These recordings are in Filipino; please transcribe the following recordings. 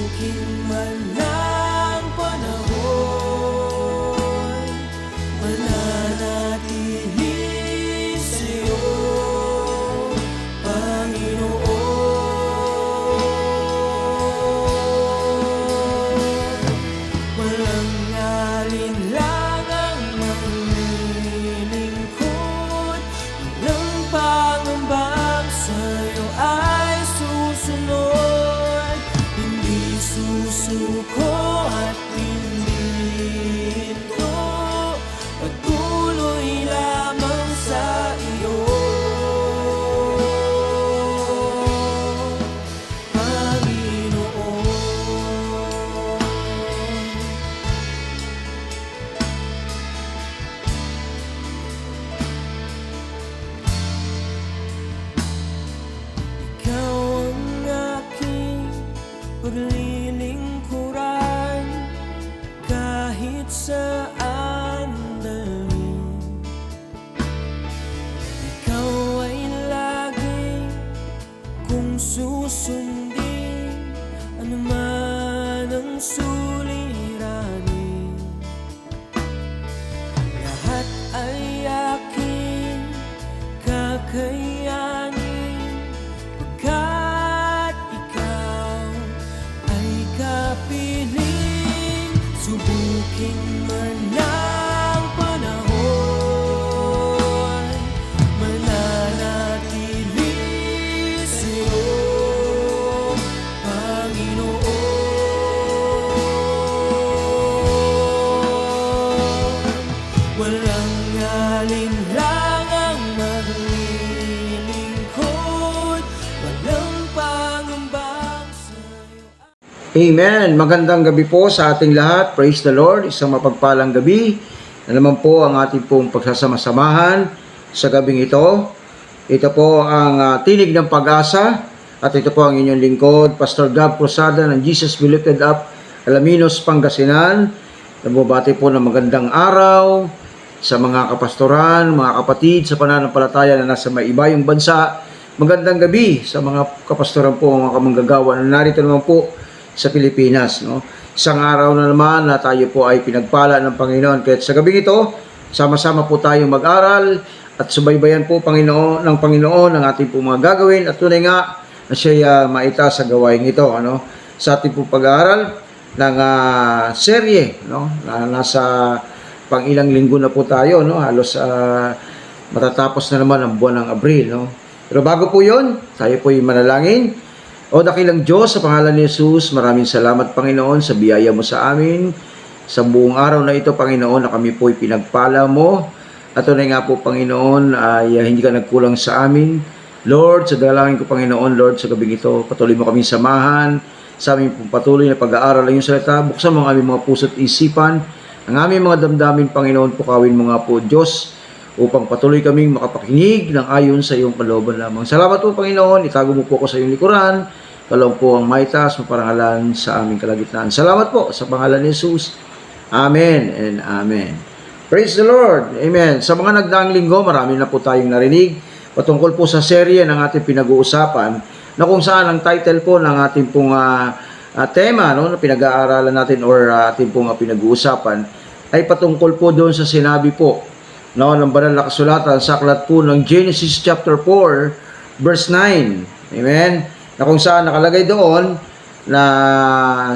Subukin man ng panahon, mananatili sa'yo, Panginoon. Walang alinlangang maglilingkod, walang pangambang sa'yo ay susunod. Hindi susuko at hindi ito patuloy lamang sa iyo, Panginoon. Ikaw ang aking paglilingkuran, kahit saan dalhin. Ikaw ay lagi kung susundin, anuman ang suliranin. Lahat ay aking kakayanin, pagkat ikaw ay kapiling. Subukin man ng panahon, mananatili sa'yo, Panginoon. Walang alinlangang maglilingkod, walang pangambang sa'yo. Amen. Magandang gabi po sa ating lahat. Praise the Lord. Isang mapagpalang gabi na naman po ang ating pong pagsasama-samahan sa gabing ito. Ito po ang Tinig ng Pag-asa at ito po ang inyong lingkod, Pastor Gab Cruzada ng Jesus Be Lifted Up, Alaminos, Pangasinan. Nabubati po ng magandang araw sa mga kapastoran, mga kapatid sa pananampalataya na nasa maibayong bansa. Magandang gabi sa mga kapastoran po, mga kamanggagawa na narito naman po sa Pilipinas, no? Isang araw na naman na tayo po ay pinagpala ng Panginoon. Kaya sa gabi ito, sama-sama po tayong mag-aral at subaybayan po ng Panginoon ang ating po mga gagawin, at tunay nga na siya maita sa gawain ito, ano? Sa ating po pag-aaral ng serye, no? Nasa pang ilang linggo na po tayo, no? Halos matatapos na naman ang buwan ng Abril, no? Pero bago po yon, tayo po ay manalangin. O dakilang Diyos, sa pangalan ni Jesus, maraming salamat, Panginoon, sa biyaya mo sa amin. Sa buong araw na ito, Panginoon, na kami po ay pinagpala mo. At tunay nga po, Panginoon, ay hindi ka nagkulang sa amin. Lord, sa dalangin ko, Panginoon, Lord, sa gabing ito, patuloy mo kami samahan sa aming patuloy na pag-aaral ng iyong salita. Buksan mo ang aming mga puso't isipan, ang aming mga damdamin, Panginoon, pukawin mo nga po, Diyos, upang patuloy kaming makapakinig ng ayon sa iyong kalooban lamang. Salamat po, Panginoon. Itago mo po ako sa iyong likuran. Kalong po ang maitas, maparangalan sa aming kalagitnaan. Salamat po sa pangalan ni Jesus. Amen and amen. Praise the Lord. Amen. Sa mga nagdaang linggo, marami na po tayong narinig patungkol po sa serye ng ating pinag-uusapan, na kung saan ang title po ng ating pong tema, no, na pinag-aaralan natin or ating pong pinag-uusapan ay patungkol po doon sa sinabi po, no, ng banal na kasulatan sa aklat po ng Genesis chapter 4 verse 9. Amen. Na kung saan nakalagay doon na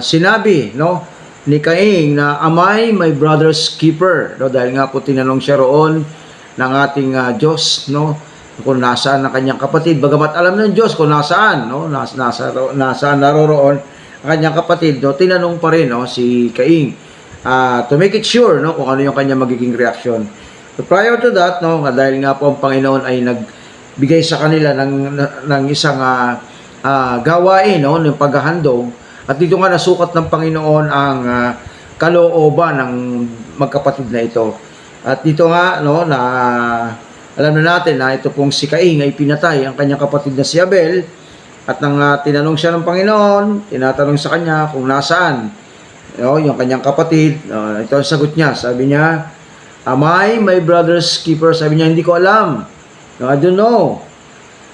sinabi, no, ni Cain na, "Am I my brother's keeper?" No, dahil nga po tinanong siya roon ng ating Diyos, no, kung nasaan ang kanyang kapatid. Bagamat alam ng Diyos kung nasaan, no, nasaan naroroon ang kanyang kapatid, no, tinanong pa rin, no, si Cain to make it sure, no, kung ano yung kanyang magiging reaksyon. But prior to that, no, dahil nga po ang Panginoon ay nagbigay sa kanila ng isang gawain, no, ng paghahandog, at dito nga nasukat ng Panginoon ang kalooban ng magkapatid na ito. At dito nga, no, na alam na natin na ito pong si Cain ay pinatay ang kanyang kapatid na si Abel, at nang tinanong siya ng Panginoon, tinatanong sa kanya kung nasaan, no, yung kanyang kapatid. Ito ang sagot niya. Sabi niya, "Am I my brother's keeper?" Sabi niya, "Hindi ko alam. No, I don't know.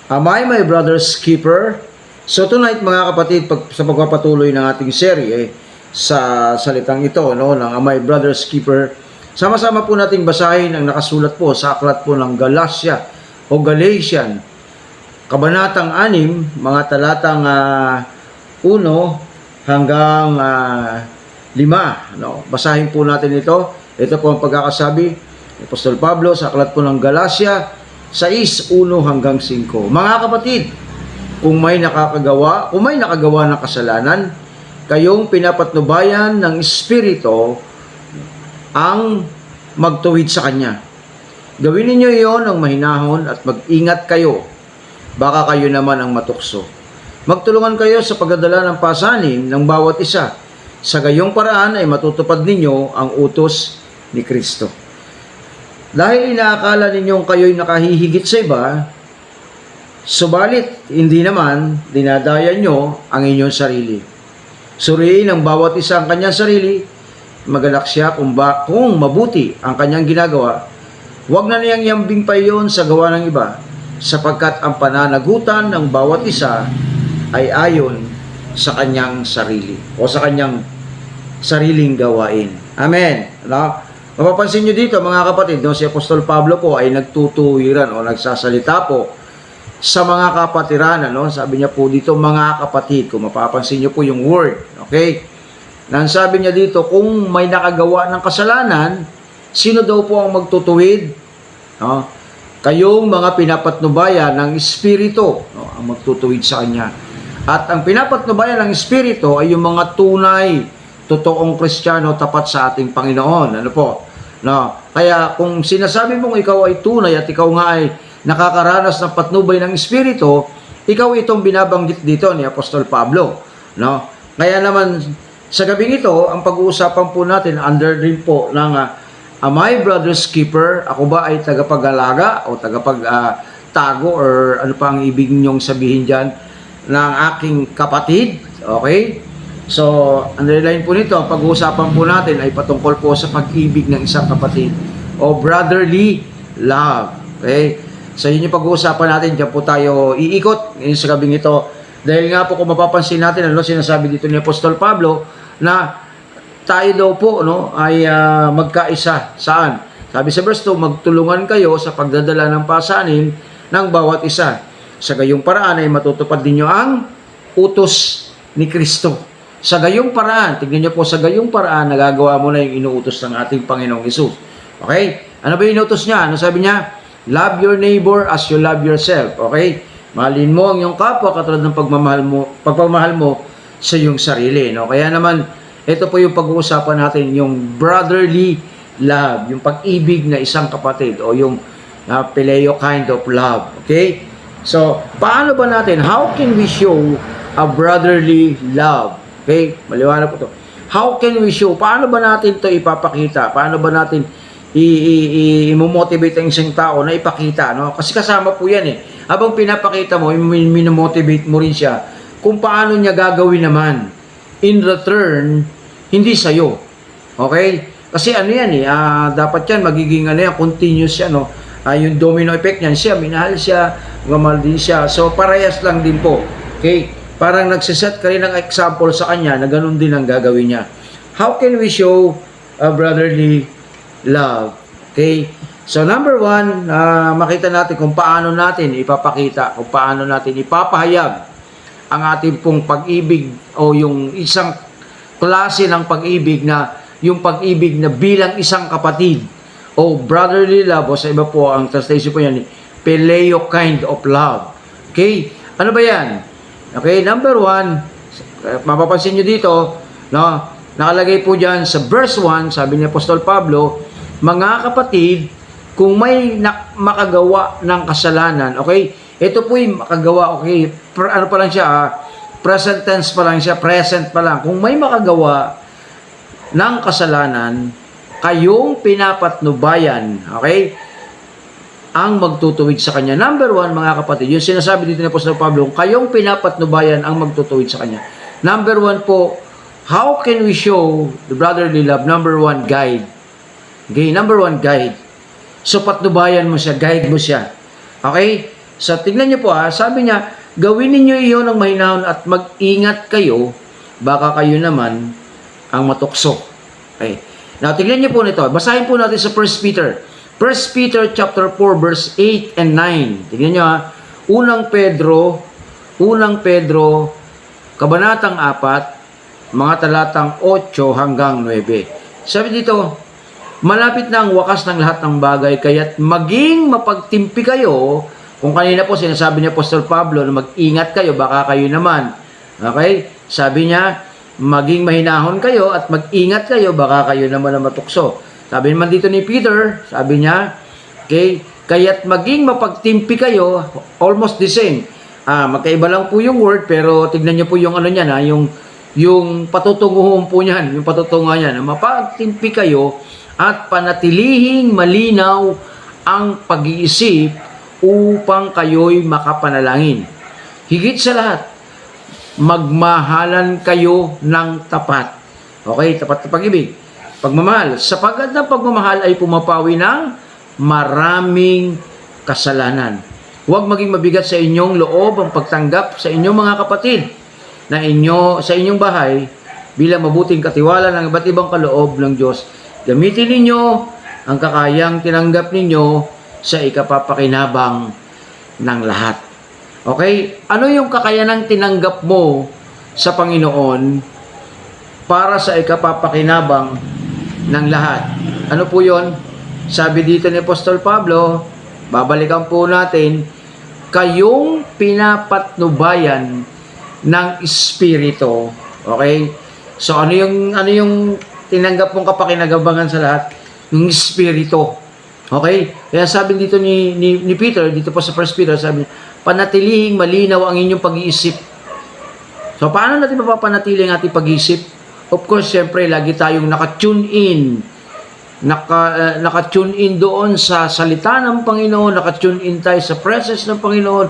Am I my brother's keeper?" So tonight mga kapatid, sa pagpapatuloy ng ating serye sa salitang ito, no, ng My Brother's Keeper, sama-sama po nating basahin ang nakasulat po sa aklat po ng Galatia o Galatian, kabanatang 6, mga talatang 1 hanggang 5. No? Basahin po natin ito. Ito po ang pagkakasabi ni Apostol Pablo sa aklat po ng Galatia 6:1 hanggang 5. Mga kapatid, kung may nakagawa ng kasalanan, kayong pinapatnubayan ng Espiritu ang magtuwid sa Kanya. Gawin ninyo iyon ng mahinahon at mag-ingat kayo. Baka kayo naman ang matukso. Magtulungan kayo sa pagdadala ng pasanin ng bawat isa. Sa gayong paraan ay matutupad ninyo ang utos ni Kristo. Dahil inaakala ninyong kayo'y nakahihigit sa iba, subalit hindi naman dinadaya nyo ang inyong sarili. Suriin ang bawat isa ang kanyang sarili, magalak siya kung mabuti ang kanyang ginagawa. Huwag na niyang yambing pa iyon sa gawa ng iba, sapagkat ang pananagutan ng bawat isa ay ayon sa kanyang sarili o sa kanyang sariling gawain. Amen. No? Mapapansin nyo dito mga kapatid, no, si Apostol Pablo po ay nagtutuwiran o nagsasalita po sa mga kapatiran. No? Sabi niya po dito, mga kapatid, kung mapapansin nyo po yung word. Okay? Nang sabi niya dito, kung may nakagawa ng kasalanan, sino daw po ang magtutuwid? No? Kayong mga pinapatnubayan ng Espiritu, no, ang magtutuwid sa Kanya. At ang pinapatnubayan ng Espiritu ay yung mga tunay, totoong Kristiyano tapat sa ating Panginoon. Ano po? No? Kaya kung sinasabi mong ikaw ay tunay at ikaw nga ay nakakaranas ng patnubay ng Espiritu, ikaw itong binabanggit dito ni Apostol Pablo. No? Kaya naman sa gabing ito, ang pag-uusapan po natin under rin po ng My Brother's Keeper. Ako ba ay tagapag-alaga o tagapag-tago or ano pa ang ibig niyong sabihin dyan ng aking kapatid? Okay? So, underline po nito, ang pag-uusapan po natin ay patungkol po sa pag-ibig ng isang kapatid o brotherly love. Okay? So, yun yung pag-uusapan natin. Diyan po tayo iikot ngayon sa gabing ito. Dahil nga po kung mapapansin natin, ano sinasabi dito ni Apostol Pablo, na tayo daw po ay magkaisa. Saan? Sabi sa verse 2, magtulungan kayo sa pagdadala ng pasanin ng bawat isa. Sa gayong paraan ay matutupad ninyo ang utos ni Kristo. Sa gayong paraan, tignan niyo po, sa gayong paraan, nagagawa mo na yung inuutos ng ating Panginoong Hesus. Okay? Ano ba yung inuutos niya? Ano sabi niya? Love your neighbor as you love yourself. Okay? Mahalin mo ang iyong kapwa katulad ng pagmamahal mo sa iyong sarili. No? Kaya naman, ito po yung pag-uusapan natin, yung brotherly love, yung pag-ibig na isang kapatid o yung phileo kind of love. Okay? So, paano ba natin? How can we show a brotherly love? Okay? Maliwanag po ito. How can we show? Paano ba natin ito ipapakita? Paano ba natin i-motivate ang isang tao na ipakita? No? Kasi kasama po yan eh. Habang pinapakita mo, minomotivate mo rin siya kung paano niya gagawin naman. In return, hindi sa'yo. Okay? Kasi ano yan eh, dapat yan, magiging continuous yan. No? Yung domino effect niyan, siya, minahal siya, gamahal din siya. So, parehas lang din po. Okay? Parang nagsiset ka rin ng example sa kanya na ganun din ang gagawin niya. How can we show a brotherly love? Okay? So, number 1, makita natin kung paano natin ipapakita, kung paano natin ipapahayag ang ating pong pag-ibig o yung isang klase ng pag-ibig na yung pag-ibig na bilang isang kapatid o brotherly love o sa iba po ang translation po yan phileo kind of love. Okay? Ano ba yan? Okay, number 1, mapapansin nyo dito, no, nakalagay po dyan sa verse 1, sabi ni Apostol Pablo, mga kapatid, kung may makagawa ng kasalanan, okay, ito po yung makagawa, okay, ano pa lang siya, present tense pa lang siya, present pa lang, kung may makagawa ng kasalanan, kayong pinapatnubayan, okay, ang magtutuwid sa kanya. Number 1, mga kapatid, yung sinasabi dito ni Apostol Pablo, kayong pinapatnubayan ang magtutuwid sa kanya. Number 1 po, how can we show the brotherly love? Number 1, guide. Okay, number 1, guide. So, patnubayan mo siya, guide mo siya. Okay? So, tignan niyo po sabi niya, Gawin ninyo iyon ng mahinahon at mag-ingat kayo, baka kayo naman ang matukso. Okay. Now, tignan niyo po nito. Basahin po natin sa 1 Peter. 1 Peter chapter 4 verse 8 and 9. Tignan niyo ha. Unang Pedro, kabanatang 4, mga talatang 8 hanggang 9. Sabi dito, malapit na ang wakas ng lahat ng bagay, kaya't maging mapagtimpi kayo. Kung kanina po sinasabi ni Apostol Pablo na mag-ingat kayo, baka kayo naman. Okay? Sabi niya, maging mahinahon kayo at mag-ingat kayo, baka kayo naman na matukso. Sabi naman dito ni Peter, sabi niya, okay, kaya't maging mapagtimpi kayo, almost the same. Magkaiba lang po yung word, pero tignan niyo po yung ano niyan, yung patutunguhan po niyan, yung patutunguhan niyan, mapagtimpi kayo at panatilihing malinaw ang pag-iisip upang kayo'y makapanalangin. Higit sa lahat, magmahalan kayo ng tapat. Okay, tapat na pag-ibig. Pagmamahal. Sapagkat ng pagmamahal ay pumapawi ng maraming kasalanan. Huwag maging mabigat sa inyong loob ang pagtanggap sa inyong mga kapatid na sa inyong bahay bilang mabuting katiwala ng iba't ibang kaloob ng Diyos. Gamitin ninyo ang kakayang tinanggap ninyo sa ikapapakinabang ng lahat. Okay? Ano yung kakayanang tinanggap mo sa Panginoon para sa ikapapakinabang ng lahat? Ano po yon? Sabi dito ni Apostol Pablo, babalikan po natin, kayong pinapatnubayan ng Espiritu. Okay? So ano yung tinanggap mong kapakinabangan sa lahat? Yung Espiritu. Okay? Kaya sabi dito ni Peter, dito po sa 1 Peter, sabi, panatilihing malinaw ang inyong pag-iisip. So paano natin mapapanatili ang ating pag-iisip? Of course, syempre, lagi tayong naka-tune in doon sa salita ng Panginoon, naka-tune in tayo sa presence ng Panginoon,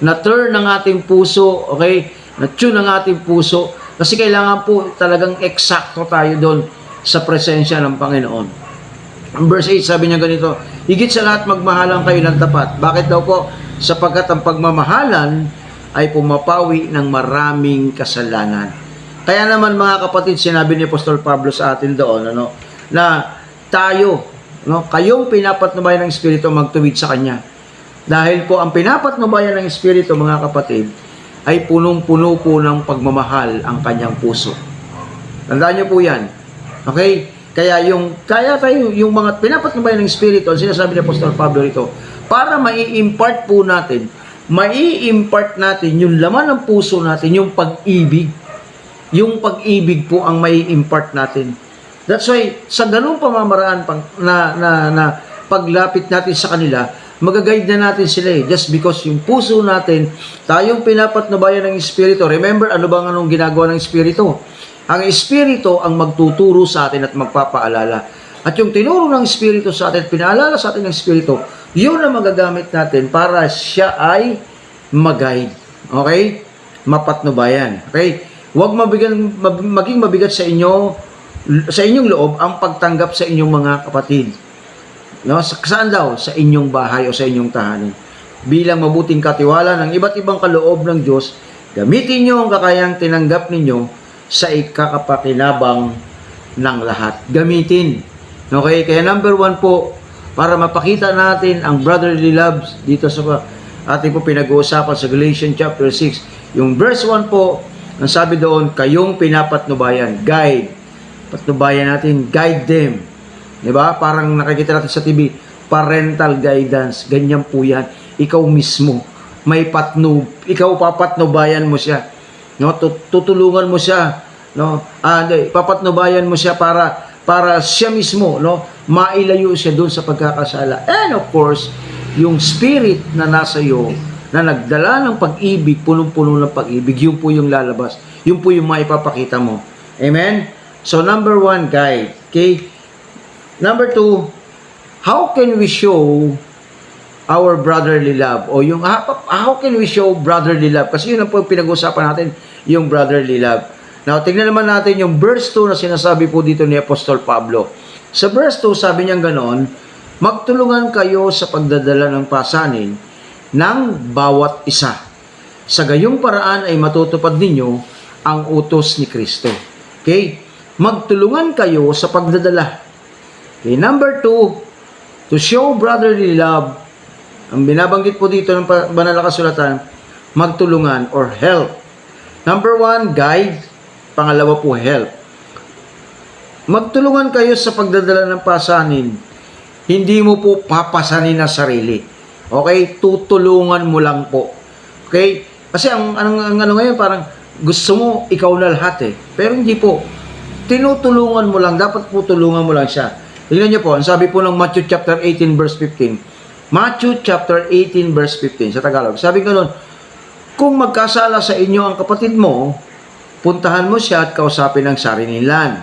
na-turn ang ating puso, okay? Na-tune ang ating puso, kasi kailangan po talagang eksakto tayo doon sa presensya ng Panginoon. Ang verse 8, sabi niya ganito, higit sa lahat magmahalan kayo ng tapat. Bakit daw po? Sapagkat ang pagmamahalan ay pumapawi ng maraming kasalanan. Kaya naman mga kapatid, sinabi ni Apostol Pablo sa atin doon, na tayo, kayong pinapatnubayan ng Espiritu, magtuwid sa Kanya. Dahil po ang pinapatnubayan ng Espiritu, mga kapatid, ay punong-puno po ng pagmamahal ang kanyang puso. Tandaan niyo po yan. Okay? Kaya tayo, yung mga pinapatnubayan ng Espiritu, ang sinasabi ni Apostol Pablo rito, para mai-impart natin yung laman ng puso natin, yung pag-ibig. Yung pag-ibig po ang mai-impart natin. That's why, sa ganung pamamaraan na paglapit natin sa kanila, magaguide na natin sila just because yung puso natin, tayong pinapatnubayan ng Espiritu. Remember, anong ginagawa ng Espiritu? Ang Espiritu ang magtuturo sa atin at magpapaalala. At yung tinuro ng Espiritu sa atin, pinaalala sa atin ng Espiritu, yun ang magagamit natin para siya ay mag-guide. Okay? Mapatnubayan. Okay? Huwag maging mabigat sa inyong loob ang pagtanggap sa inyong mga kapatid. Saan daw? Sa inyong bahay o sa inyong tahanan. Bilang mabuting katiwala ng iba't ibang kaloob ng Diyos, gamitin nyo ang kakayang tinanggap ninyo sa ikakapakinabang ng lahat. Gamitin. Okay? Kaya number 1 po, para mapakita natin ang brotherly love dito sa ating po pinag-uusapan sa Galatians chapter 6. Yung verse 1 po, ang sabi doon, kayong pinapatnubayan, guide. Patnubayan natin, guide them. Diba? Parang nakikita natin sa TV, parental guidance. Ganyan po yan. Ikaw mismo, ikaw papatnubayan mo siya. Tutulungan mo siya. Papatnubayan mo siya para siya mismo, mailayo siya doon sa pagkakasala. And of course, yung spirit na nasa iyo, na nagdala ng pag-ibig, punong-puno ng pag-ibig, yun po yung lalabas. Yun po yung maipapakita mo. Amen? So, number 1, guide. Okay? Number 2, how can we show our brotherly love? O yung, how can we show brotherly love? Kasi yun ang po pinag-usapan natin, yung brotherly love. Now, tignan naman natin yung verse 2 na sinasabi po dito ni Apostol Pablo. Sa verse 2, sabi niya ganoon, magtulungan kayo sa pagdadala ng pasanin ng bawat isa. Sa gayong paraan ay matutupad ninyo ang utos ni Kristo. Okay? Magtulungan kayo sa pagdadala. Okay, number 2, to show brotherly love. Ang binabanggit po dito ng banal na kasulatan, magtulungan or help. Number 1, guide. Pangalawa po, help. Magtulungan kayo sa pagdadala ng pasanin. Hindi mo po papasanin na sarili. Okay? Tutulungan mo lang po. Okay? Kasi ang ano ngayon, parang gusto mo ikaw na lahat eh. Pero hindi po. Tinutulungan mo lang. Dapat po tulungan mo lang siya. Tingnan niyo po, ang sabi po ng Matthew chapter 18 verse 15. Matthew chapter 18 verse 15 sa Tagalog. Sabi ko nun, kung magkasala sa inyo ang kapatid mo, puntahan mo siya at kausapin ang sarinilan.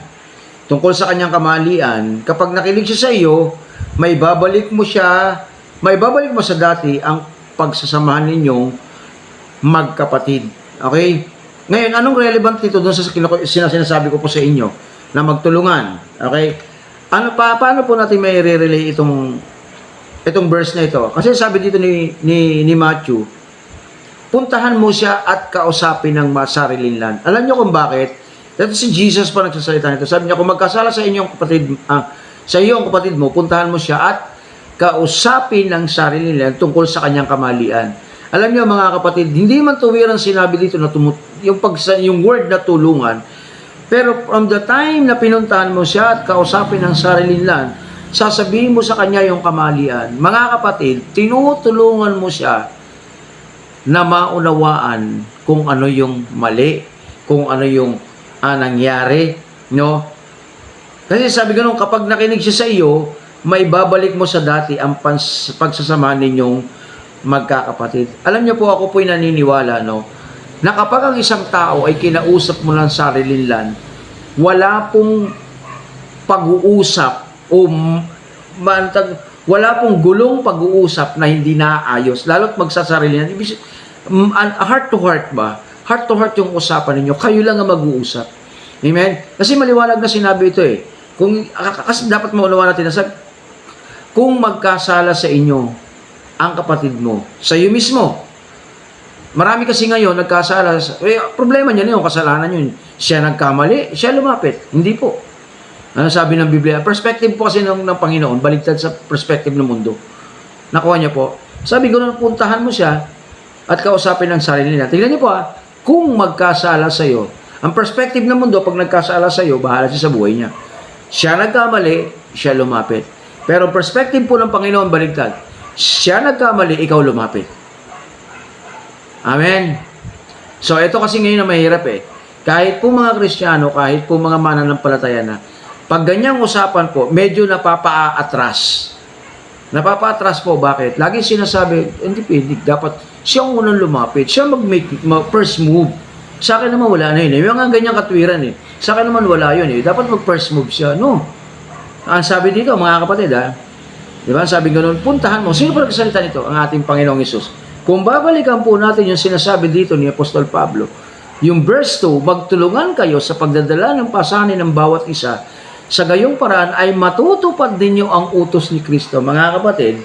Tungkol sa kanyang kamalian, kapag nakinig siya sa iyo, may babalik mo sa dati ang pagsasamahan ninyong magkapatid. Okay? Ngayon, anong relevant dito doon sa sinasabi ko po sa inyo na magtulungan? Okay? Paano po natin may relay itong verse na ito? Kasi sabi dito ni Matthew, puntahan mo siya at kausapin ng sarilinlan. Alam niyo kung bakit? Dito si Jesus pa nagsasalita nito. Sabi niya, kung magkasala sa iyo ang kapatid mo, puntahan mo siya at kausapin ng sarilinlan tungkol sa kanyang kamalian. Alam niyo mga kapatid, hindi man tuwirang sinabi dito na yung word na tulungan, pero from the time na pinuntahan mo siya at kausapin ng sarilinlan, sasabihin mo sa kanya yung kamalian. Mga kapatid, tinutulungan mo siya na maunawaan kung ano yung mali, kung ano yung nangyari, no? Kasi sabi ganun, kapag nakinig siya sa iyo, may babalik mo sa dati ang pagsasamahan ninyong magkakapatid. Alam niyo po, ako po'y naniniwala, no, na kapag ang isang tao ay kinausap mo lang sarilinlan, wala pong pag-uusap o wala pong gulong pag-uusap na hindi naayos, lalo't magsasarilinlan. Heart to heart ba? Heart to heart yung usapan ninyo. Kayo lang ang mag-uusap. Amen? Kasi maliwanag na sinabi ito eh. Kasi dapat maunawa natin na kung magkasala sa inyo ang kapatid mo, sa iyo mismo. Marami kasi ngayon nagkasala. Problema niya na yung kasalanan yun. Siya nagkamali, siya lumapit. Hindi po. Ano sabi ng Biblia? Perspective po kasi ng Panginoon, baligtad sa perspective ng mundo. Nakuha niya po. Sabi ko, puntahan mo siya at kausapin ng sarili niya. Tingnan niyo po kung magkasala sa iyo. Ang perspective ng mundo, pag nagkasala sa iyo, bahala siya sa buhay niya. Siya nagkamali, siya lumapit. Pero perspective po ng Panginoon, baligtad. Siya nagkamali, ikaw lumapit. Amen. So, ito kasi ngayon na mahirap eh. Kahit po mga Kristiyano, kahit po mga mananampalataya na, pag ganyang usapan po, medyo napapa-atras. Napapa-atras po, bakit? Lagi sinasabi, hindi pwede, dapat siya ang unang lumapit, siya first move. Sa akin naman wala na yun eh. Yung nga ganyang katwiran eh. Sa akin naman wala yun eh. Dapat mag-first move siya. No. Ang sabi dito, mga kapatid diba? Sabi ganoon, puntahan mo. Sino pa nagsalita nito? Ang ating Panginoong Hesus. Kung babalikan po natin yung sinasabi dito ni Apostol Pablo, yung verse 2, magtulungan kayo sa pagdadala ng pasanin ng bawat isa. Sa gayong paraan ay matutupad ninyo ang utos ni Kristo. Mga kapatid,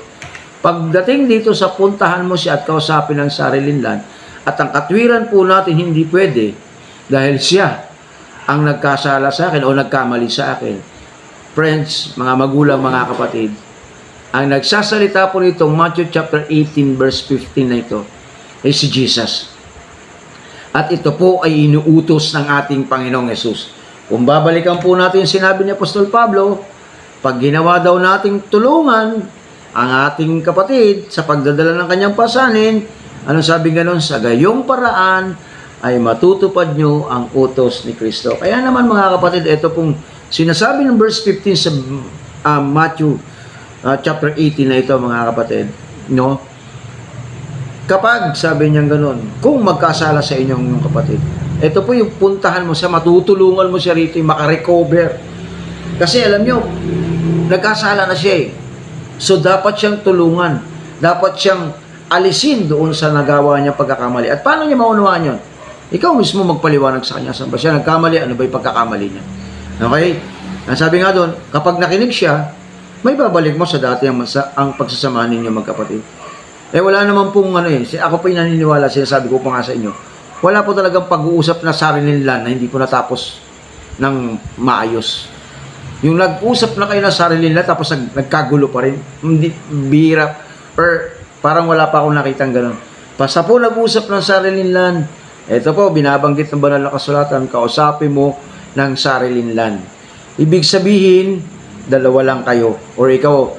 pagdating dito sa puntahan mo siya at kausapin ng sarilinlan, at ang katwiran po natin hindi pwede dahil siya ang nagkasala sa akin o nagkamali sa akin. Friends, mga magulang, mga kapatid, ang nagsasalita po nito, Matthew chapter 18 verse 15 na ito, ay si Jesus. At ito po ay inuutos ng ating Panginoong Hesus. Kung babalikan po natin yung sinabi ni Apostol Pablo, pag ginawa daw nating tulungan ang ating kapatid sa pagdadala ng kanyang pasanin, anong sabi ganon? Sa gayong paraan ay matutupad nyo ang utos ni Kristo. Kaya naman mga kapatid, ito pong sinasabi ng verse 15 sa Matthew chapter 18 na ito mga kapatid, no? Kapag sabi niya gano'n, kung magkasala sa inyong kapatid, ito po yung puntahan mo siya, matutulungan mo siya rito, yung makarecover. Kasi alam nyo, nagkasala na siya eh. So dapat siyang tulungan, dapat siyang alisin doon sa nagawa niya pagkakamali. At paano niya maunawaan yun? Ikaw mismo magpaliwanag sa kanya, saan ba siya nagkamali, ano ba yung pagkakamali niya? Okay? Ang sabi nga doon, kapag nakinig siya, may babalik mo sa dati ang pagsasamahan ninyo magkapatid. Wala naman pong ano ako po yung naniniwala, sinasabi ko pa nga sa inyo, wala po talagang pag-uusap na sarilinlan na hindi po natapos ng maayos. Yung nag-usap na kayo na sarilinlan tapos nagkagulo pa rin, hindi, bihira, or parang wala pa akong nakitang ganun. Basta po nag-usap ng sarilinlan, ito po, binabanggit ng banal na kasulatan, kausapin mo ng sarilinlan. Ibig sabihin, dalawa lang kayo, or ikaw,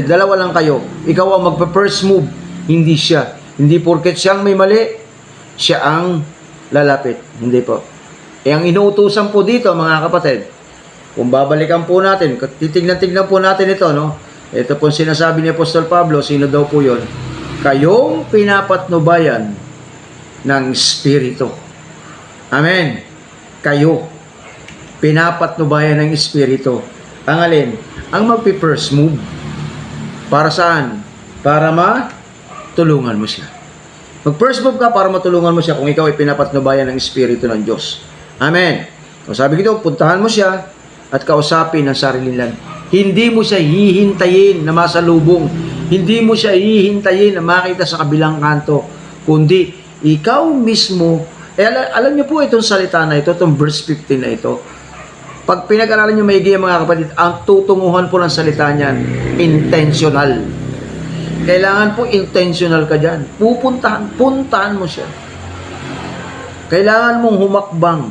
dalawa lang kayo, ikaw ang magpa-first move, hindi siya. Hindi porket siyang may mali, siya ang lalapit. Hindi po. Ang inuutusan po dito, mga kapatid, kung babalikan po natin, titignan po natin ito, no? Ito po sinasabi ni Apostol Pablo, sino daw po yun? Kayong pinapatnubayan ng Espiritu. Amen. Kayo, pinapatnubayan ng Espiritu. Ang alin? Ang magpi-first move. Para saan? Para matulungan mo siya. Mag-first move ka para matulungan mo siya kung ikaw ay pinapatnubayan ng Espiritu ng Diyos. Amen. Kung sabi ko, puntahan mo siya at kausapin ng sarilinlan. Hindi mo siya hihintayin na masalubong. Hindi mo siya hihintayin na makita sa kabilang kanto. Kundi, ikaw mismo, alam niyo po itong salita na ito, itong verse 15 na ito. Pag pinag-aralan niyo maigi mga kapatid, ang tutunguhan po ng salita niyan, intentional. Kailangan po intentional ka dyan. Puntahan mo siya. Kailangan mong humakbang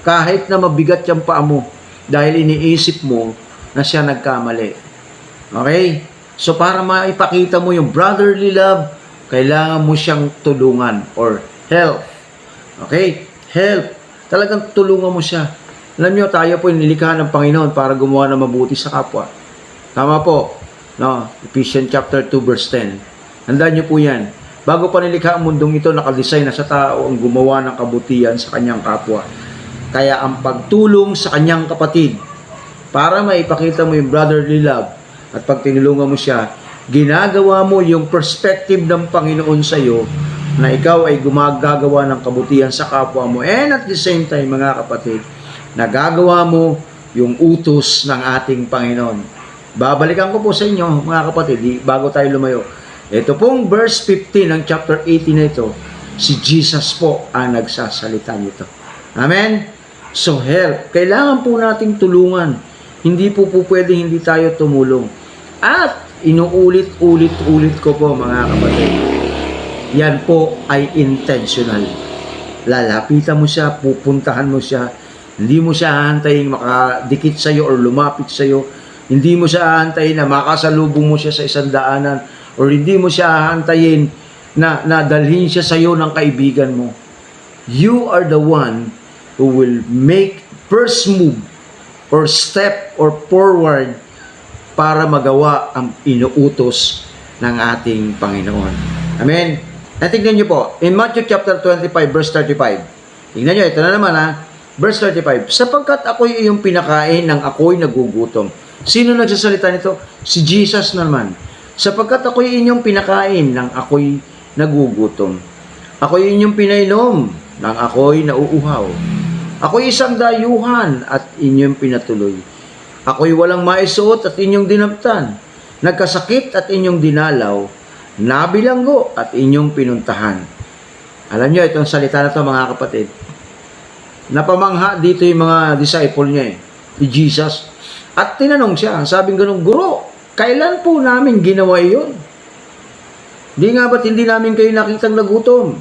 kahit na mabigat yung paa mo dahil iniisip mo na siya nagkamali. Okay? So para maipakita mo yung brotherly love, kailangan mo siyang tulungan or help. Okay? Help. Talagang tulungan mo siya. Alam niyo, tayo po nilikha ng Panginoon para gumawa ng mabuti sa kapwa. Tama po. No? Ephesians chapter 2 verse 10. Handaan niyo po yan. Bago pa nilikha ang mundong ito, nakadesign na sa tao ang gumawa ng kabutihan sa kanyang kapwa. Kaya ang pagtulong sa kanyang kapatid para maipakita mo yung brotherly love at pag tinulungan mo siya, ginagawa mo yung perspective ng Panginoon sa iyo na ikaw ay gumagawa ng kabutihan sa kapwa mo, and at the same time, mga kapatid, nagagawa mo yung utos ng ating Panginoon. Babalikan ko po sa inyo, mga kapatid, bago tayo lumayo. Ito pong verse 15 ng chapter 18 na ito, si Jesus po ang nagsasalita nito. Amen? So help. Kailangan po nating tulungan. Hindi po pwede hindi tayo tumulong. At inuulit-ulit ko po, mga kapatid, yan po ay intentional. Lalapitan mo siya, pupuntahan mo siya. Hindi mo siya hahantayin makadikit sa iyo or lumapit sa iyo. Hindi mo siya hahantayin na makasalubong mo siya sa isang daanan, or hindi mo siya hahantayin na dalhin siya sa iyo ng kaibigan mo. You are the one who will make first move or step or forward para magawa ang inuutos ng ating Panginoon. Amen. At tignan niyo po, in Matthew chapter 25 verse 35. Tignan niyo, ito na naman Verse 35, sapagkat ako'y iyong pinakain ng ako'y nagugutom. Sino nagsasalita nito? Si Jesus naman. Sapagkat ako'y inyong pinakain ng ako'y nagugutom. Ako'y inyong pinainom ng ako'y nauuhaw. Ako'y isang dayuhan at inyong pinatuloy. Ako'y walang maisuot at inyong dinaptan. Nagkasakit at inyong dinalaw. Nabilanggo at inyong pinuntahan. Alam niyo, itong salita na ito, mga kapatid, napamangha dito yung mga disciple niya ni Jesus. At tinanong siya, sabing ganun, Guro, kailan po namin ginawa iyon? Di nga ba't hindi namin kayo nakitang nagutom?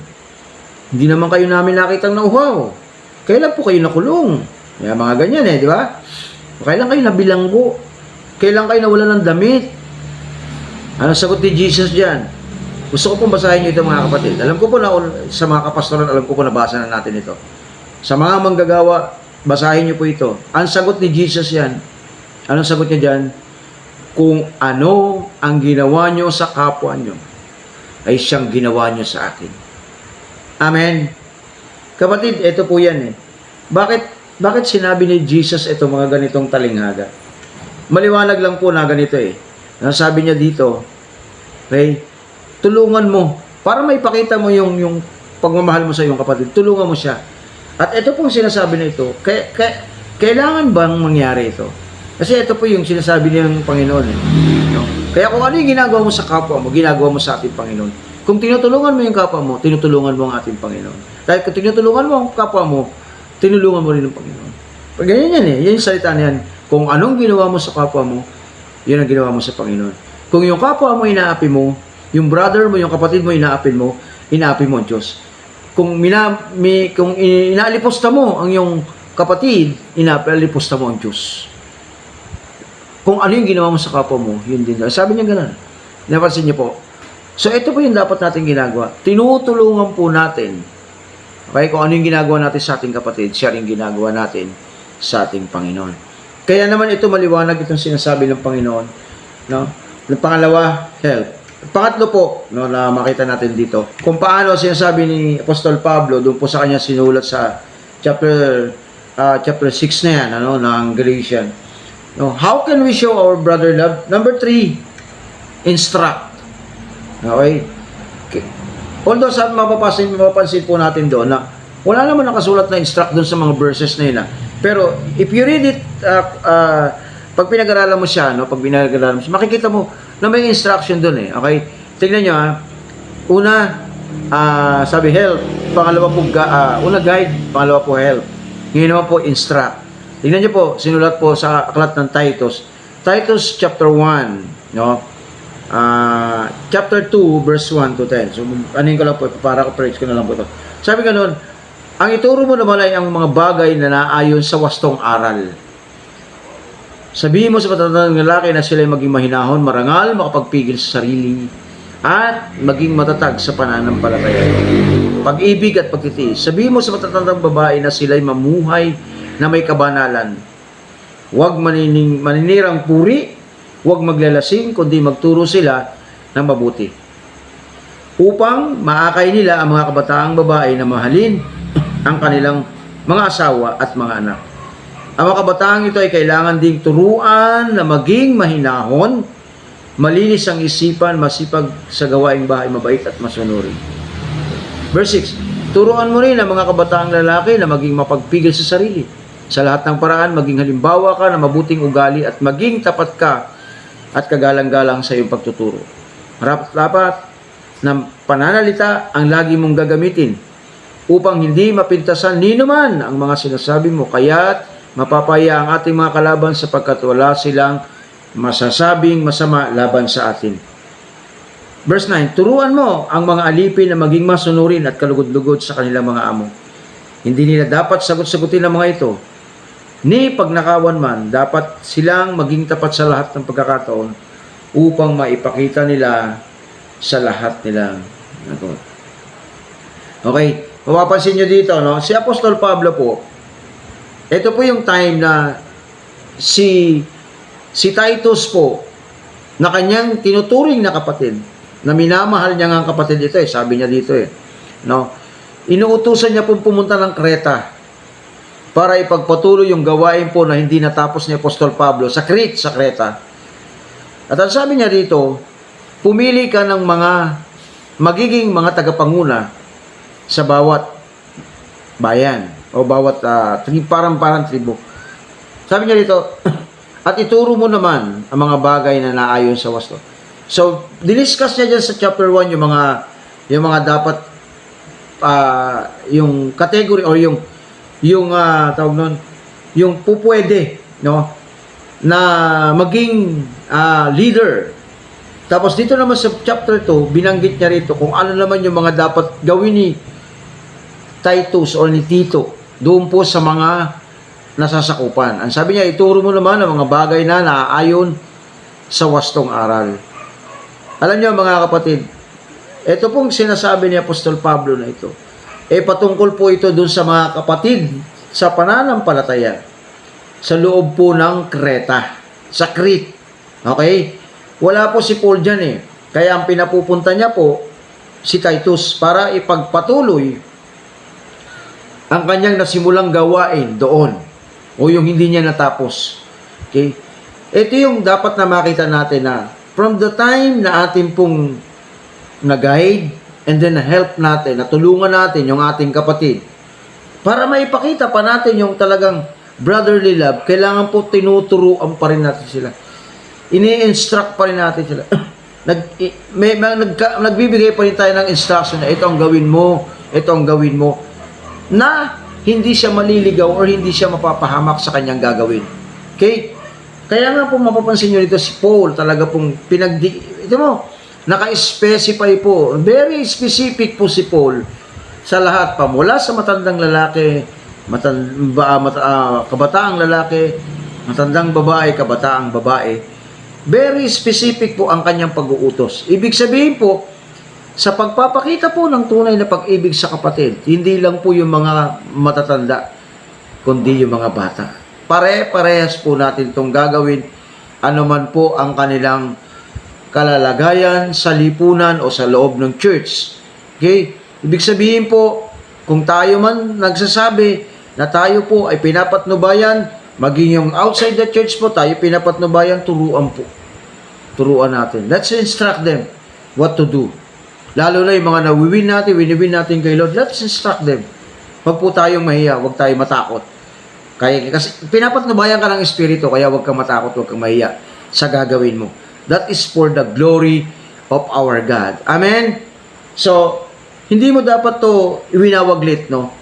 Hindi naman kayo namin nakitang nauhaw. Kailan po kayo nakulong? Mga ganyan di ba? Kailan kayo nabilanggo? Kailan kayo nawala ng damit? Ano sagot ni Jesus diyan? Gusto ko pong basahin niyo ito, mga kapatid. Alam ko po na sa mga kapastoran, alam ko po nabasa na natin ito. Sa mga manggagawa, basahin niyo po ito. Ang sagot ni Jesus yan. Anong sagot niya dyan? Kung ano ang ginawa niyo sa kapwa niyo, ay siyang ginawa niyo sa akin. Amen. Kapatid, ito po yan Bakit sinabi ni Jesus ito mga ganitong talinghaga? Maliwanag lang po na ganito Sabi niya dito, okay, tulungan mo, para maipakita mo yung pagmamahal mo sa iyong kapatid, tulungan mo siya. At ito pong sinasabi na ito, kailangan bang mangyari ito? Kasi ito po yung sinasabi ng Panginoon. No? Kaya kung ano yung ginagawa mo sa kapwa mo, ginagawa mo sa ating Panginoon. Kung tinutulungan mo yung kapwa mo, tinutulungan mo ang ating Panginoon. Dahil kung tinutulungan mo ang kapwa mo, tinulungan mo rin ang Panginoon. Pag ganyan yan eh, yan yung salita na yan. Kung anong ginawa mo sa kapwa mo, yun ang ginawa mo sa Panginoon. Kung yung kapwa mo inaapi mo, yung brother mo, yung kapatid mo inaapi mo ang Diyos. Kung inaalipusta mo ang yung kapatid, inaalipusta mo ang Diyos. Kung ano yung ginawa mo sa kapwa mo, yun din. Sabi niya gano'n. Napansin niyo po. So, ito po yung dapat natin ginagawa. Tinutulungan po natin. Okay? Kung ano yung ginagawa natin sa ating kapatid, siya rin ginagawa natin sa ating Panginoon. Kaya naman ito maliwanag itong sinasabi ng Panginoon. No? Yung pangalawa, help. Pangatlo po, no, na makita natin dito, kung paano sinasabi ni Apostol Pablo, doon po sa kanya sinulat sa chapter 6 na yan, ano, ng Galatians. No, how can we show our brother love? Number 3, instruct. Okay? Although sa mapapansin po natin doon na wala naman nakasulat na instruct doon sa mga verses na yun. Pero if you read it, pag pinag-aralan mo siya, no, pag pinag-aralan mo siya, makikita mo na may instruction doon eh. Okay? Tingnan nyo ha. Una, sabi help. Pangalawa po, una guide. Pangalawa po help. Ngayon naman po, instruct. Tingnan nyo po, sinulat po sa aklat ng Titus. Titus chapter 1, no? Chapter 2, verse 1 to 10. So, anin ko lang po, para ko preach ko na lang po ito. Sabi ganun, ang ituro mo naman ay ang mga bagay na naayon sa wastong aral. Sabihin mo sa matatandang lalaki na sila ay maging mahinahon, marangal, makapagpigil sa sarili, at maging matatag sa pananampalataya. Pag-ibig at pagtitiis. Sabihin mo sa matatandang babae na sila ay mamuhay na may kabanalan. Huwag maninirang puri, huwag maglalasing, kundi magturo sila ng mabuti. Upang maakay nila ang mga kabataang babae na mahalin ang kanilang mga asawa at mga anak. Ang mga kabataang ito ay kailangan ding turuan na maging mahinahon, malinis ang isipan, masipag sa gawaing bahay, mabait at masunurin. Verse 6, turuan mo rin ang mga kabataang lalaki na maging mapagpigil sa sarili. Sa lahat ng paraan, maging halimbawa ka na mabuting ugali at maging tapat ka at kagalang-galang sa iyong pagtuturo. Rapat-dapat ng pananalita ang lagi mong gagamitin upang hindi mapintasan ni naman ang mga sinasabi mo, kaya't mapapaya ang ating mga kalaban sapagkat wala silang masasabing masama laban sa atin. Verse 9, turuan mo ang mga alipin na maging masunurin at kalugod-lugod sa kanilang mga amo. Hindi nila dapat sagot-sagutin ang mga ito. Ni pagnakawan man, dapat silang maging tapat sa lahat ng pagkakataon upang maipakita nila sa lahat nilang nagawa. Okay, mapapansin nyo dito, no? Si Apostol Pablo po, ito po yung time na si Titus po, na kanyang tinuturing na kapatid, na minamahal niya nga ang kapatid ito eh, sabi niya dito eh, no? Inuutusan niya po pumunta ng Creta para ipagpatuloy yung gawain po na hindi natapos ni Apostol Pablo sa Creta. At ang sabi niya dito, pumili ka ng magiging mga tagapanguna sa bawat bayan o bawat parang tribo. Sabi niya dito, at ituro mo naman ang mga bagay na naayon sa wasto. So, diniscuss niya dyan sa chapter 1 yung mga dapat yung category or yung tawag nun, yung pupwede, no, na maging leader. Tapos dito naman sa chapter 2, binanggit niya rito kung ano naman yung mga dapat gawin ni Titus o ni Tito doon po sa mga nasasakupan. Ang sabi niya, ituro mo naman ang mga bagay na naaayon sa wastong aral. Alam niyo mga kapatid, ito pong sinasabi ni Apostol Pablo na ito, patungkol po ito doon sa mga kapatid sa pananampalataya sa loob po ng Creta, sa Crete. Okay? Wala po si Paul dyan eh. Kaya ang pinapupunta niya po si Titus para ipagpatuloy ang kanyang nasimulang gawain doon o yung hindi niya natapos. Okay? Ito yung dapat na makita natin na from the time na atin pong nag-guide and then help natin, natulungan natin yung ating kapatid para maipakita pa natin yung talagang brotherly love, kailangan po tinuturuan pa rin natin sila. ini-instruct pa rin natin sila. Nagbibigay pa rin tayo ng instruction na ito ang gawin mo, ito ang gawin mo, na hindi siya maliligaw or hindi siya mapapahamak sa kanyang gagawin. Okay? Kaya nga po mapapansin nyo dito si Paul, talaga pong ito mo, naka-specify po, very specific po si Paul sa lahat pa, mula sa matandang lalaki, kabataang lalaki, matandang babae, kabataang babae. Very specific po ang kanyang pag-uutos. Ibig sabihin po, sa pagpapakita po ng tunay na pag-ibig sa kapatid, hindi lang po yung mga matatanda, kundi yung mga bata. Pare-parehas po natin itong gagawin, anuman po ang kanilang kalalagayan sa lipunan o sa loob ng church. Okay? Ibig sabihin po, kung tayo man nagsasabi na tayo po ay pinapatnubayan, maging yung outside the church po, tayo pinapatnubayan, turuan po. Turuan natin. Let's instruct them what to do. Lalo na yung mga winiwin natin kay Lord, let's instruct them. Huwag po tayong mahiya, huwag tayong matakot. Kasi pinapatnubayan ka ng Espiritu, kaya huwag kang matakot, huwag kang mahiya sa gagawin mo. That is for the glory of our God. Amen? So, hindi mo dapat to iwinawaglit, no?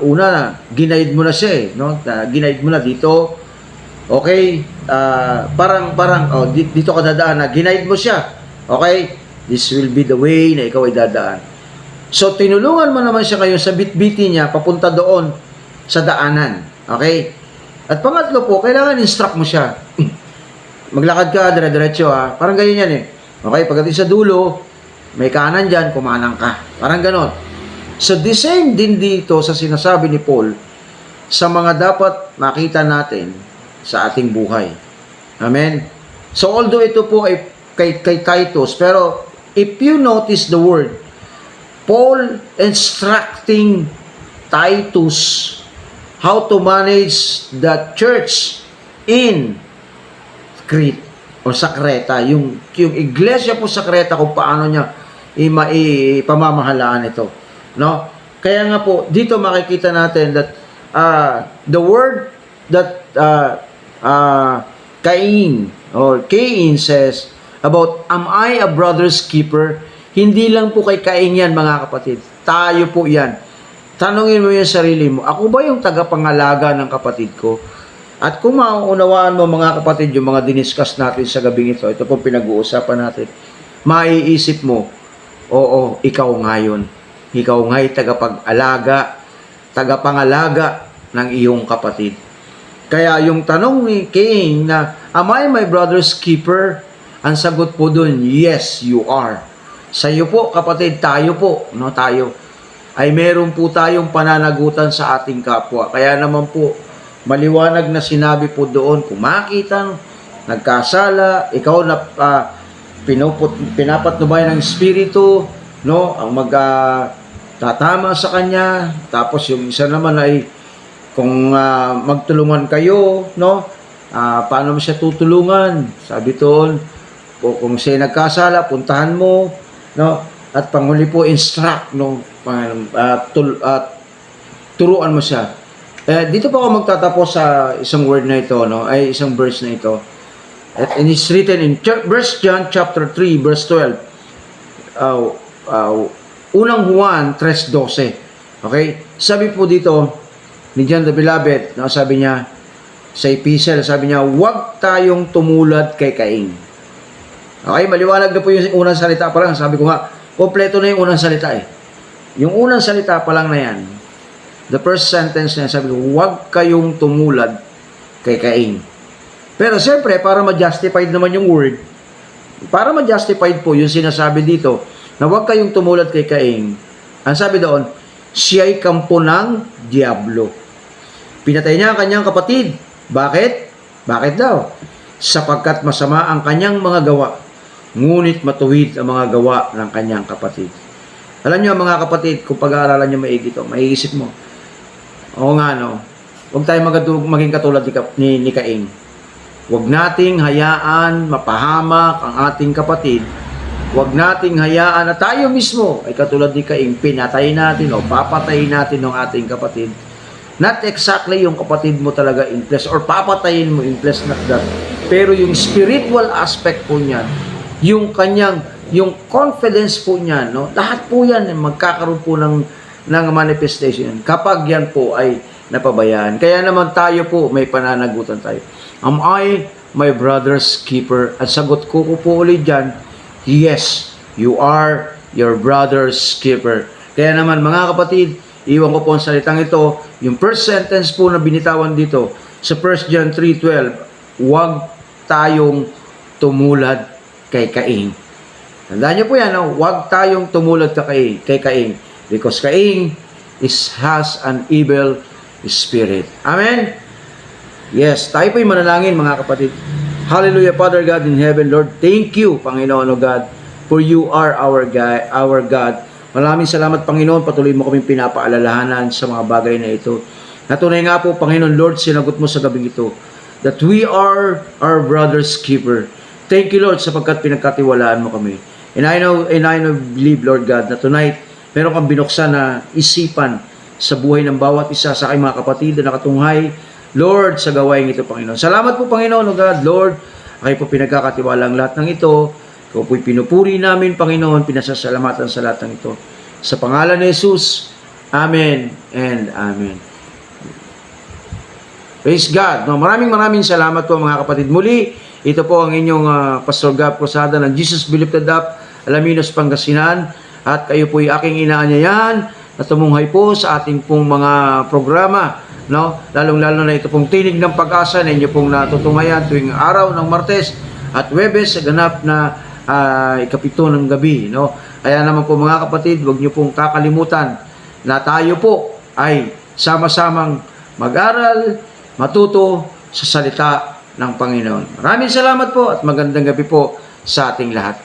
Una, ginaid mo na siya, no? Ginaid mo na dito. Okay? Dito ka dadaan na ginaid mo siya. Okay? This will be the way na ikaw ay dadaan. So, tinulungan mo naman siya kayo sa bitbiti niya papunta doon sa daanan. Okay? At pangatlo po, kailangan instruct mo siya. Maglakad ka, dire-diretso ha. Parang ganyan yan eh. Okay? Pagdating sa dulo, may kanan dyan, kumanang ka. Parang ganon. So, the same din dito sa sinasabi ni Paul sa mga dapat makita natin sa ating buhay. Amen? So, although ito po ay kay Titus, pero if you notice the word, Paul instructing Titus how to manage the church in Crete o sa Creta, yung iglesia po sa Creta, kung paano niya ipamamahalaan ito. No? Kaya nga po, dito makikita natin that the word that Cain says about, am I a brother's keeper? Hindi lang po kay Cain yan, mga kapatid. Tayo po yan. Tanungin mo yung sarili mo, ako ba yung tagapangalaga ng kapatid ko? At kung mauunawaan mo, mga kapatid, yung mga diniscuss natin sa gabing ito po pinag-uusapan natin, maiisip mo, oo, ikaw ngayon. Ikaw nga'y tagapangalaga ng iyong kapatid. Kaya yung tanong ni Cain na, am I my brother's keeper? Ang sagot po dun, yes, you are. Sa iyo po, kapatid, tayo po, no, tayo, ay meron po tayong pananagutan sa ating kapwa. Kaya naman po, maliwanag na sinabi po doon, kung makita, nagkasala, ikaw na pinapatnubay ng Espiritu, no, ang tatama sa kanya, tapos yung isa naman ay kung magtulungan kayo, no, paano mo siya tutulungan? Sabi doon, kung siya nagkasala, puntahan mo, no, at panghuli po, instruct, no, turuan mo siya. Dito pa ako magtatapos sa isang word na ito, no, ay isang verse na ito. And it's written in 1 John chapter 3 verse 12. Unang Juan 3:12. Okay? Sabi po dito ni John the Beloved, no, sabi niya sa epistle, sabi niya, huwag tayong tumulad kay Cain. Okay, maliwanag na po yung unang salita pa lang. Sabi ko nga, kompleto na yung unang salita eh. Yung unang salita pa lang na yan, the first sentence na yan, sabi ko, huwag kayong tumulad kay Cain. Pero siyempre, para ma-justified naman yung word, para ma-justified po yung sinasabi dito, na huwag kayong tumulad kay Cain, ang sabi doon, siya'y kampo ng diablo. Pinatay niya ang kanyang kapatid. Bakit? Bakit daw? Sapagkat masama ang kanyang mga gawa, ngunit matuwid ang mga gawa ng kanyang kapatid. Alam niyo mga kapatid, kung pag-aaralan niyo maigi ito, maiisip mo, oo nga no, huwag tayo maging katulad ni Cain. Huwag nating hayaan mapahamak ang ating kapatid. Huwag nating hayaan na tayo mismo ay katulad ni Cain, pinatay natin o papatayin natin ng ating kapatid. Not exactly yung kapatid mo talaga in flesh or papatayin mo in flesh, not that. Pero yung spiritual aspect po niyan, yung kanyang, yung confidence po niyan, no? Lahat po yan, magkakaroon po ng manifestation kapag yan po ay napabayaan. Kaya naman tayo po, may pananagutan tayo. Am I my brother's keeper? At sagot ko po ulit dyan, yes, you are your brother's keeper. Kaya naman mga kapatid, iwan ko po ang salitang ito, yung first sentence po na binitawan dito, sa 1 John 3:12, huwag tayong tumulad kay Cain. Tandaan niyo po yan, no? Huwag tayong tumulad kay Cain. Because Cain has an evil spirit. Amen? Yes, tayo po'y manalangin mga kapatid. Hallelujah, Father God in heaven, Lord, thank you, Panginoon o God, for you are our God. Maraming salamat, Panginoon, patuloy mo kaming pinapaalalahanan sa mga bagay na ito. Natunay nga po, Panginoon, Lord, sinagot mo sa gabing ito, that we are our brother's keeper. Thank you, Lord, sapagkat pinagkatiwalaan mo kami. And I know believe, Lord God, na tonight, meron kang binuksan na isipan sa buhay ng bawat isa sa aking mga kapatid na nakatunghay, Lord, sa gawain ito, Panginoon. Salamat po, Panginoon, O God, Lord, kayo po pinagkakatiwala ang lahat ng ito. Ikaw po'y pinupuri namin, Panginoon, pinasasalamatan sa lahat ng ito. Sa pangalan ni Jesus, Amen and Amen. Praise God. No, maraming salamat po mga kapatid. Muli, ito po ang inyong Pastor Gab Cruzada ng Jesus Be Lifted Up, Alaminos, Pangasinan. At kayo po'y aking inaanyayan na tumunghay po sa ating pong mga programa. No? Lalong-lalo na ito pong Tinig ng Pag-asa na inyo pong natutunghayan tuwing araw ng Martes at Huwebes sa ganap na ikapito ng gabi. No? Kaya naman po mga kapatid, huwag niyo pong kakalimutan na tayo po ay sama-samang mag-aral, matuto sa salita ng Panginoon. Maraming salamat po at magandang gabi po sa ating lahat.